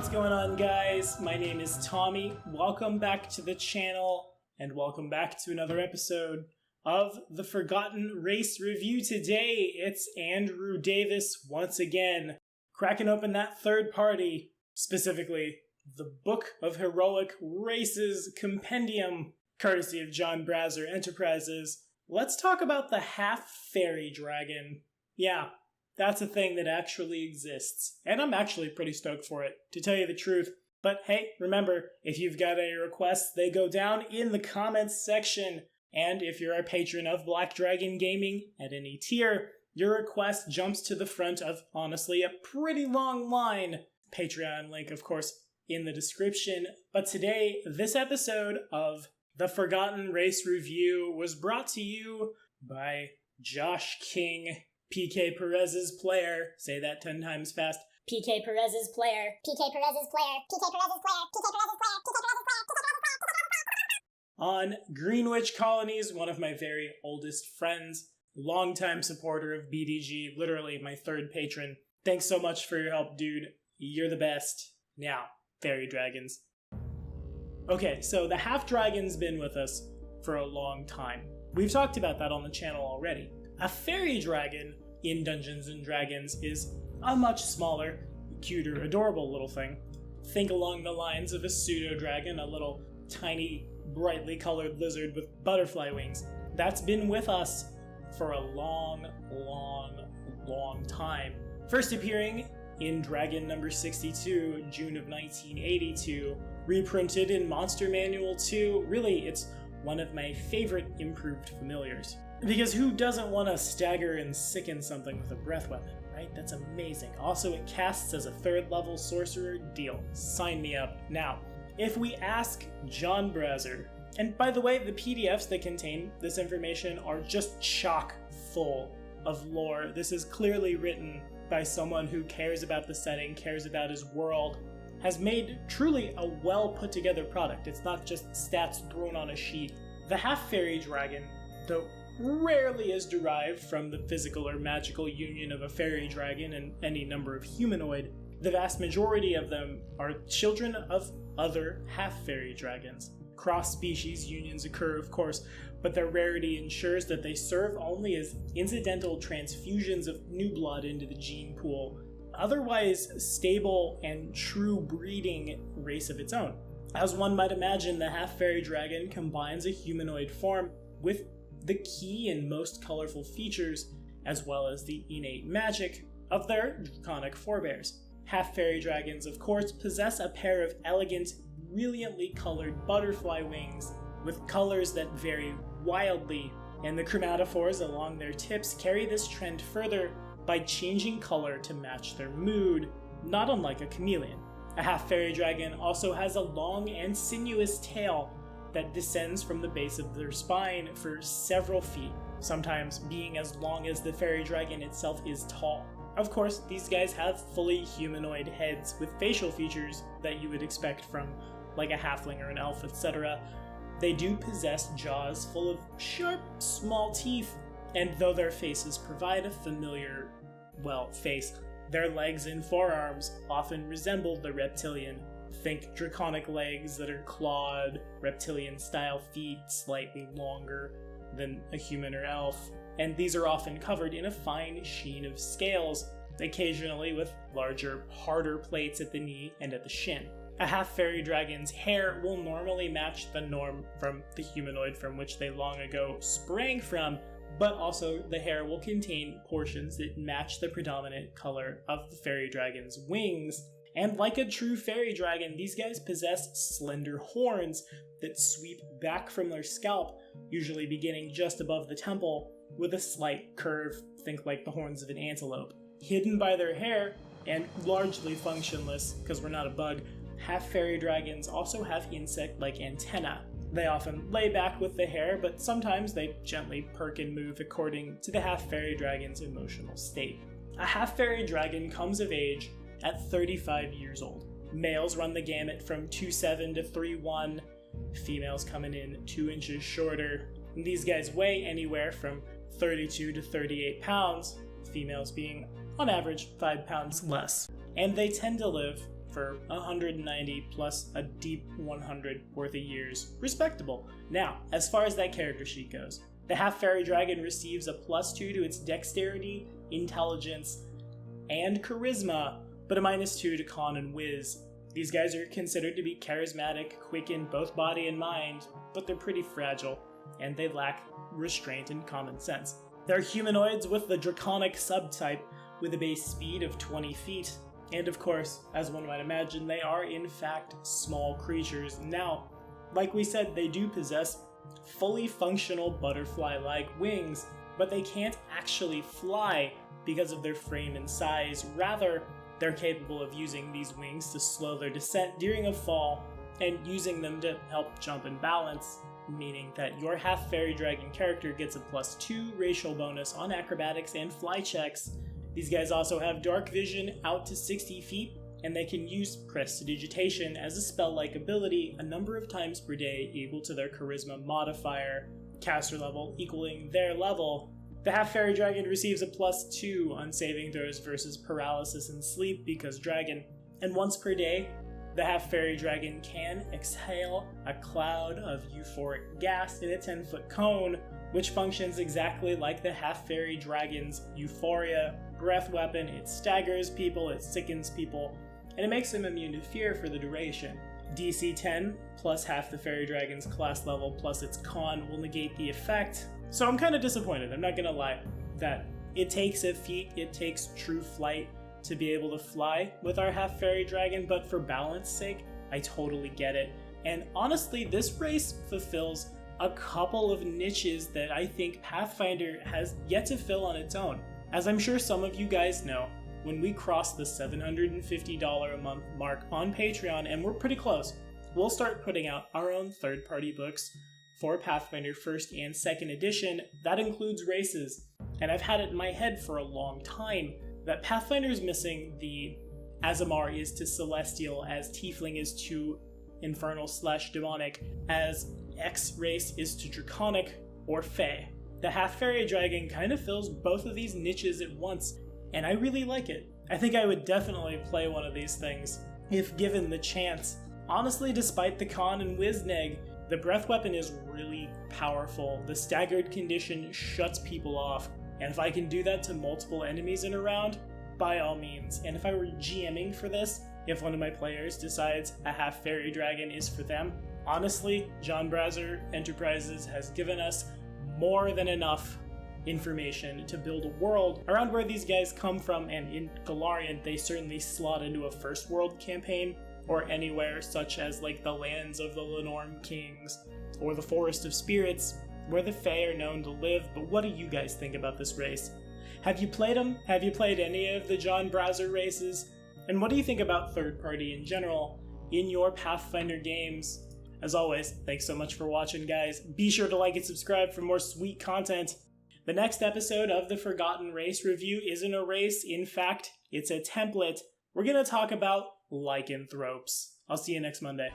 What's going on, guys? My name is Tommy. Welcome back to the channel, and welcome back to another episode of the Forgotten Race Review. Today, it's Andrew Davis once again, cracking open that third party, specifically the Book of Heroic Races Compendium, courtesy of John Brazer Enterprises. Let's talk about the Half-Faerie dragon. Yeah, that's a thing that actually exists, and I'm actually pretty stoked for it, to tell you the truth. But hey, remember, if you've got any requests, they go down in the comments section. And if you're a patron of Black Dragon Gaming at any tier, your request jumps to the front of, honestly, a pretty long line. Patreon link, of course, in the description. But today, this episode of the Forgotten Race Review was brought to you by Josh King, PK Perez's player. Say that 10 times fast. PK Perez's player. PK Perez's player. PK Perez's player. PK Perez's player. PK Perez's player. On Greenwich Colonies, one of my very oldest friends, longtime supporter of BDG, literally my third patron. Thanks so much for your help, dude. You're the best. Now, fairy dragons. Okay, so the half-dragon's been with us for a long time. We've talked about that on the channel already. A fairy dragon in Dungeons & Dragons is a much smaller, cuter, adorable little thing. Think along the lines of a pseudo-dragon, a little tiny, brightly colored lizard with butterfly wings. That's been with us for a long, long time. First appearing in Dragon number 62, June of 1982, reprinted in Monster Manual 2. Really, it's one of my favorite improved familiars. Because who doesn't want to stagger and sicken something with a breath weapon, right? That's amazing. Also, it casts as a 3rd level sorcerer. Deal. Sign me up. Now, if we ask John Brazer, and by the way, the PDFs that contain this information are just chock full of lore. This is clearly written by someone who cares about the setting, cares about his world, has made truly a well put together product. It's not just stats thrown on a sheet. The Half-Faerie dragon, though rarely is derived from the physical or magical union of a fairy dragon and any number of humanoid, the vast majority of them are children of other half-fairy dragons. Cross-species unions occur, of course, but their rarity ensures that they serve only as incidental transfusions of new blood into the gene pool, otherwise stable and true breeding race of its own. As one might imagine, the Half-Faerie dragon combines a humanoid form with the key and most colorful features, as well as the innate magic of their draconic forebears. Half-Faerie dragons, of course, possess a pair of elegant, brilliantly colored butterfly wings with colors that vary wildly, and the chromatophores along their tips carry this trend further by changing color to match their mood, not unlike a chameleon. A half-fairy dragon also has a long and sinuous tail that descends from the base of their spine for several feet, sometimes being as long as the fairy dragon itself is tall. Of course, these guys have fully humanoid heads with facial features that you would expect from like a halfling or an elf, etc. They do possess jaws full of sharp, small teeth, and though their faces provide a familiar, face, their legs and forearms often resemble the reptilian. Think draconic legs that are clawed, reptilian-style feet slightly longer than a human or elf, and these are often covered in a fine sheen of scales, occasionally with larger, harder plates at the knee and at the shin. A half-fairy dragon's hair will normally match the norm from the humanoid from which they long ago sprang from, but also the hair will contain portions that match the predominant color of the fairy dragon's wings. And like a true fairy dragon, these guys possess slender horns that sweep back from their scalp, usually beginning just above the temple, with a slight curve, think like the horns of an antelope. Hidden by their hair, and largely functionless, because we're not a bug, half-fairy dragons also have insect-like antennae. They often lay back with the hair, but sometimes they gently perk and move according to the half-fairy dragon's emotional state. A half-fairy dragon comes of age at 35 years old. Males run the gamut from 2'7" to 3'1", females coming in 2 inches shorter. And these guys weigh anywhere from 32 to 38 pounds, females being on average 5 pounds less. And they tend to live for 190 plus a deep 100 worth of years. Respectable. Now, as far as that character sheet goes, the Half-Faerie dragon receives a +2 to its dexterity, intelligence, and charisma, but a -2 to con and whiz. These guys are considered to be charismatic, quick in both body and mind, but they're pretty fragile, and they lack restraint and common sense. They're humanoids with the draconic subtype, with a base speed of 20 feet, and of course, as one might imagine, they are in fact small creatures. Now, like we said, they do possess fully functional butterfly-like wings, but they can't actually fly because of their frame and size. Rather, they're capable of using these wings to slow their descent during a fall, and using them to help jump and balance, meaning that your Half-Faerie dragon character gets a +2 racial bonus on acrobatics and fly checks. These guys also have dark vision out to 60 feet, and they can use Prestidigitation as a spell-like ability a number of times per day, equal to their charisma modifier, caster level equaling their level. The Half-Faerie dragon receives a +2 on saving throws versus paralysis and sleep because dragon, and once per day, the Half-Faerie dragon can exhale a cloud of euphoric gas in a 10-foot cone, which functions exactly like the Half-Faerie dragon's Euphoria breath weapon. It staggers people, it sickens people, and it makes them immune to fear for the duration. DC 10 plus half the Fairy Dragon's class level plus its con will negate the effect. So I'm kind of disappointed, I'm not gonna lie, that it takes a feat, it takes true flight to be able to fly with our Half-Faerie dragon, but for balance sake, I totally get it. And honestly, this race fulfills a couple of niches that I think Pathfinder has yet to fill on its own. As I'm sure some of you guys know, when we cross the $750 a month mark on Patreon, and we're pretty close, we'll start putting out our own third-party books for Pathfinder 1st and 2nd edition. That includes races, and I've had it in my head for a long time that Pathfinder is missing the Aasimar is to Celestial as Tiefling is to Infernal/Demonic, as X race is to Draconic or Fey. The Half-Faerie dragon kind of fills both of these niches at once, and I really like it. I think I would definitely play one of these things if given the chance. Honestly, despite the con and whizneg, the breath weapon is really powerful. The staggered condition shuts people off, and if I can do that to multiple enemies in a round, by all means. And if I were GMing for this, if one of my players decides a Half-Faerie dragon is for them, honestly, John Brazer Enterprises has given us more than enough information to build a world around where these guys come from, and in Golarion they certainly slot into a first world campaign, or anywhere such as like the lands of the Lenorm Kings or the Forest of Spirits, where the Fae are known to live. But what do you guys think about this race? Have you played them? Have you played any of the John Brazer races? And what do you think about third party in general in your Pathfinder games? As always, thanks so much for watching, guys. Be sure to like and subscribe for more sweet content. The next episode of the Forgotten Race review isn't a race. In fact, it's a template. We're going to talk about Lycanthropes. I'll see you next Monday.